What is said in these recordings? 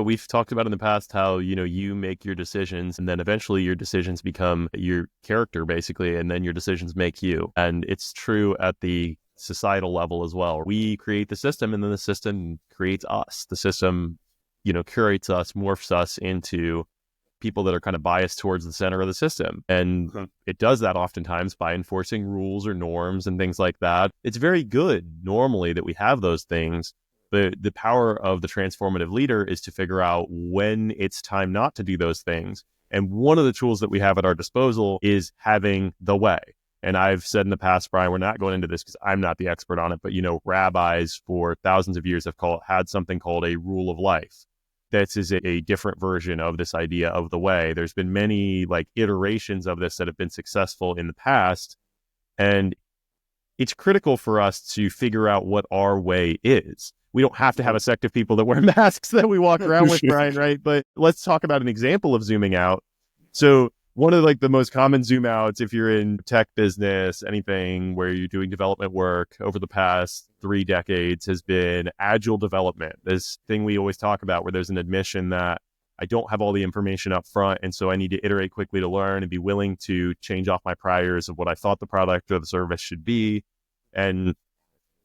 We've talked about in the past how, you make your decisions and then eventually your decisions become your character, basically, and then your decisions make you. And it's true at the societal level as well. We create the system and then the system creates us. The system, curates us, morphs us into people that are kind of biased towards the center of the system. And it does that oftentimes by enforcing rules or norms and things like that. It's very good normally that we have those things. But the power of the transformative leader is to figure out when it's time not to do those things. And one of the tools that we have at our disposal is having the way. And I've said in the past, Brian, we're not going into this because I'm not the expert on it, but rabbis for thousands of years have had something called a rule of life. This is a different version of this idea of the way. There's been many iterations of this that have been successful in the past. And it's critical for us to figure out what our way is. We don't have to have a sect of people that wear masks that we walk around with, Brian, right? But let's talk about an example of zooming out. So one of the most common zoom outs, if you're in tech business, anything where you're doing development work over the past 3 decades, has been agile development. This thing we always talk about where there's an admission that I don't have all the information up front, and so I need to iterate quickly to learn and be willing to change off my priors of what I thought the product or the service should be, and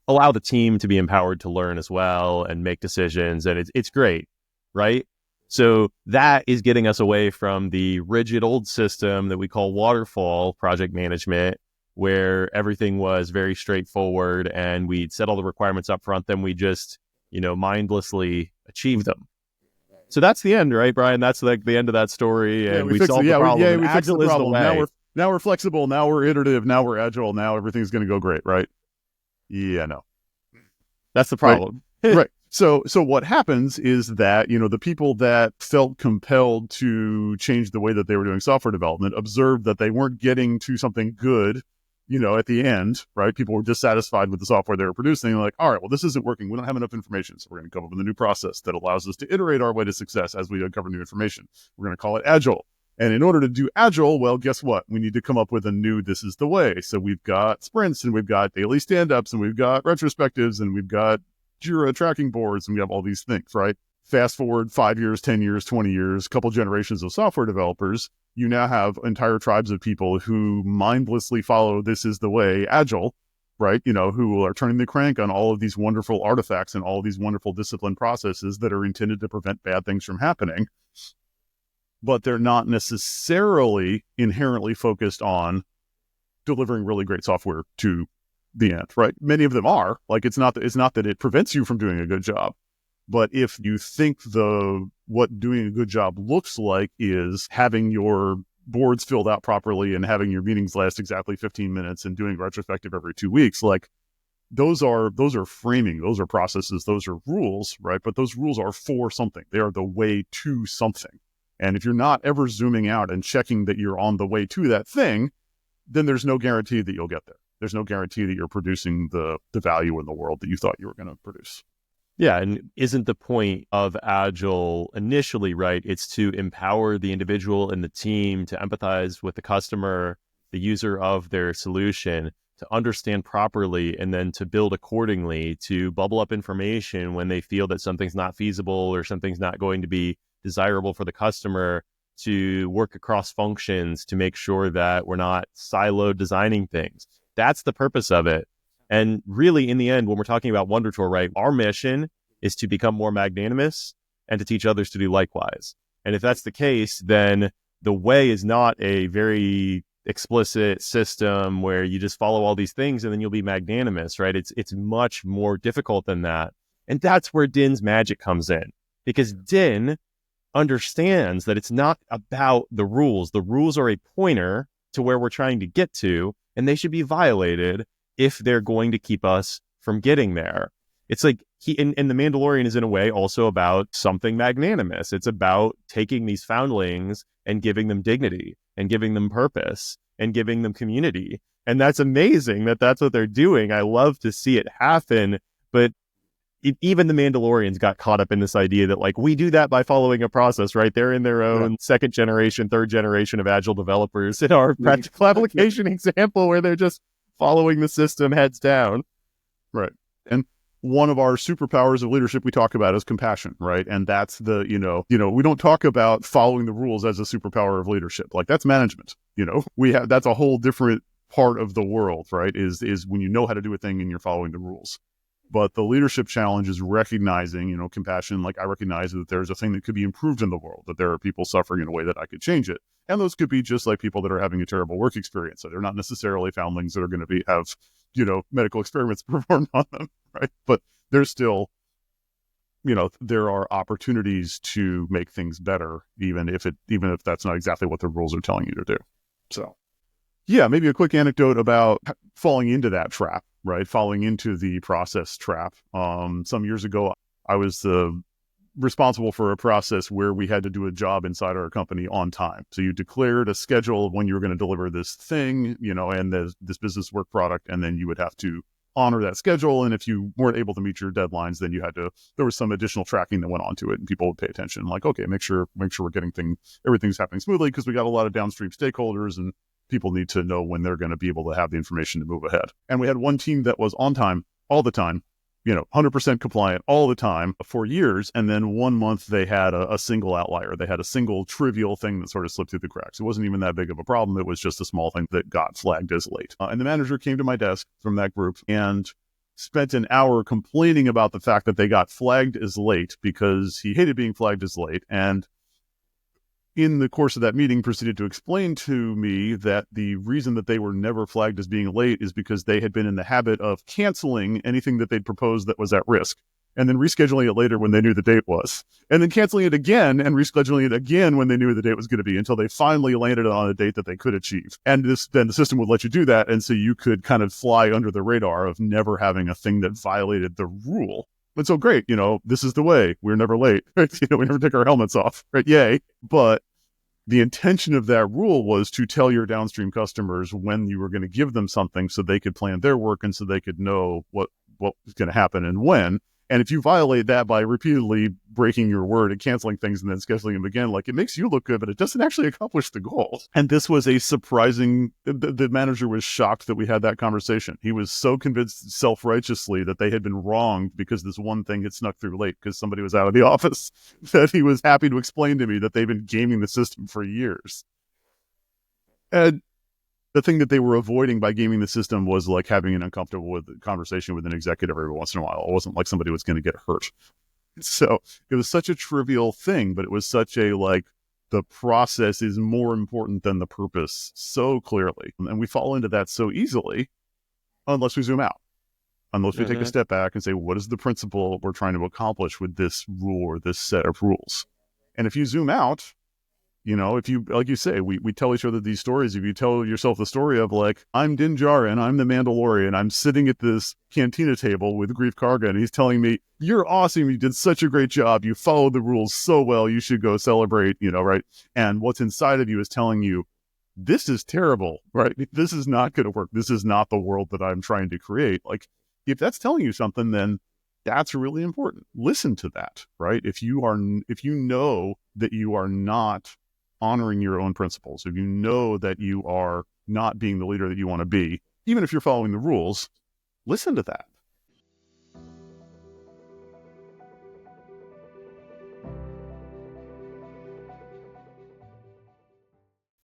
allow the team to be empowered to learn as well and make decisions. And it's great, right? So that is getting us away from the rigid old system that we call waterfall project management, where everything was very straightforward and we'd set all the requirements up front, then we just, mindlessly achieve them. So that's the end, right, Brian? That's the end of that story, and we solved the problem. Yeah, we fixed the problem. Now we're flexible. Now we're iterative. Now we're agile. Now everything's going to go great, right? Yeah, no. That's the problem. Right. So what happens is that, the people that felt compelled to change the way that they were doing software development observed that they weren't getting to something good, at the end, right? People were dissatisfied with the software they were producing. They're like, all right, well, this isn't working. We don't have enough information. So we're going to come up with a new process that allows us to iterate our way to success as we uncover new information. We're going to call it Agile. And in order to do Agile, well, guess what? We need to come up with a new this is the way. So we've got sprints, and we've got daily stand-ups, and we've got retrospectives, and we've got Jira tracking boards, and we have all these things, right? Fast forward 5 years, 10 years, 20 years, couple generations of software developers, you now have entire tribes of people who mindlessly follow this is the way Agile, right? Who are turning the crank on all of these wonderful artifacts and all of these wonderful discipline processes that are intended to prevent bad things from happening. But they're not necessarily inherently focused on delivering really great software to the end, right? Many of them are. It's not that it prevents you from doing a good job, but if you think what doing a good job looks like is having your boards filled out properly and having your meetings last exactly 15 minutes and doing retrospective every 2 weeks, those are framing, those are processes, those are rules, right? But those rules are for something. They are the way to something. And if you're not ever zooming out and checking that you're on the way to that thing, then there's no guarantee that you'll get there. There's no guarantee that you're producing the value in the world that you thought you were going to produce. Yeah, and isn't the point of Agile initially, right? It's to empower the individual and the team to empathize with the customer, the user of their solution, to understand properly, and then to build accordingly, to bubble up information when they feel that something's not feasible or something's not going to be desirable for the customer, to work across functions to make sure that we're not siloed designing things. That's the purpose of it. And really, in the end, when we're talking about Wonder Tour, right, our mission is to become more magnanimous and to teach others to do likewise. And if that's the case, then the way is not a very explicit system where you just follow all these things and then you'll be magnanimous, right? It's much more difficult than that. And that's where Din's magic comes in, because Din understands that it's not about the rules. The rules are a pointer to where we're trying to get to, and they should be violated if they're going to keep us from getting there. It's like and the Mandalorian is in a way also about something magnanimous. It's about taking these foundlings and giving them dignity and giving them purpose and giving them community. And that's amazing that that's what they're doing. I love to see it happen. But even the Mandalorians got caught up in this idea that we do that by following a process, right? They're in their own second generation, third generation of Agile developers in our practical application example where they're just following the system heads down. Right. And one of our superpowers of leadership we talk about is compassion, right? And that's the, we don't talk about following the rules as a superpower of leadership. Like that's management, that's a whole different part of the world, right? Is when you know how to do a thing and you're following the rules. But the leadership challenge is recognizing, compassion. Like I recognize that there's a thing that could be improved in the world, that there are people suffering in a way that I could change it. And those could be just like people that are having a terrible work experience. So they're not necessarily foundlings that are going to have, medical experiments performed on them, right? But there's still, there are opportunities to make things better, even if that's not exactly what the rules are telling you to do. So, yeah, maybe a quick anecdote about falling into that trap, right? Falling into the process trap. Some years ago, I was responsible for a process where we had to do a job inside our company on time. So you declared a schedule of when you were going to deliver this thing, and this business work product, and then you would have to honor that schedule. And if you weren't able to meet your deadlines, then there was some additional tracking that went onto it, and people would pay attention. Like, okay, make sure we're getting everything's happening smoothly, because we got a lot of downstream stakeholders and people need to know when they're going to be able to have the information to move ahead. And we had one team that was on time all the time, 100% compliant all the time for years. And then 1 month they had a single outlier. They had a single trivial thing that sort of slipped through the cracks. It wasn't even that big of a problem. It was just a small thing that got flagged as late. And the manager came to my desk from that group and spent an hour complaining about the fact that they got flagged as late because he hated being flagged as late. And in the course of that meeting, proceeded to explain to me that the reason that they were never flagged as being late is because they had been in the habit of canceling anything that they'd proposed that was at risk, and then rescheduling it later when they knew the date was, and then canceling it again and rescheduling it again when they knew the date was going to be, until they finally landed on a date that they could achieve. And then the system would let you do that, and so you could kind of fly under the radar of never having a thing that violated the rule. And so great, this is the way. We're never late. Right? We never take our helmets off. Right? Yay. But the intention of that rule was to tell your downstream customers when you were going to give them something so they could plan their work and so they could know what was going to happen and when. And if you violate that by repeatedly breaking your word and canceling things and then scheduling them again, like, it makes you look good, but it doesn't actually accomplish the goal. And this was a surprising, the manager was shocked that we had that conversation. He was so convinced self-righteously that they had been wronged because this one thing had snuck through late because somebody was out of the office, that he was happy to explain to me that they've been gaming the system for years. And the thing that they were avoiding by gaming the system was like having an uncomfortable conversation with an executive every once in a while. It wasn't like somebody was going to get hurt. So it was such a trivial thing, but it was such a, like, the process is more important than the purpose so clearly. And we fall into that so easily unless we zoom out, unless we take a step back and say, what is the principle we're trying to accomplish with this rule or this set of rules? And if you zoom out, if you, like you say, we tell each other these stories. If you tell yourself the story of, like, I'm Din Djarin, I'm the Mandalorian, I'm sitting at this cantina table with Grief Karga, and he's telling me, you're awesome, you did such a great job, you followed the rules so well, you should go celebrate, right? And what's inside of you is telling you, this is terrible, right? This is not going to work. This is not the world that I'm trying to create. Like, if that's telling you something, then that's really important. Listen to that, right? If you know that you are not honoring your own principles, if you know that you are not being the leader that you want to be, even if you're following the rules, listen to that.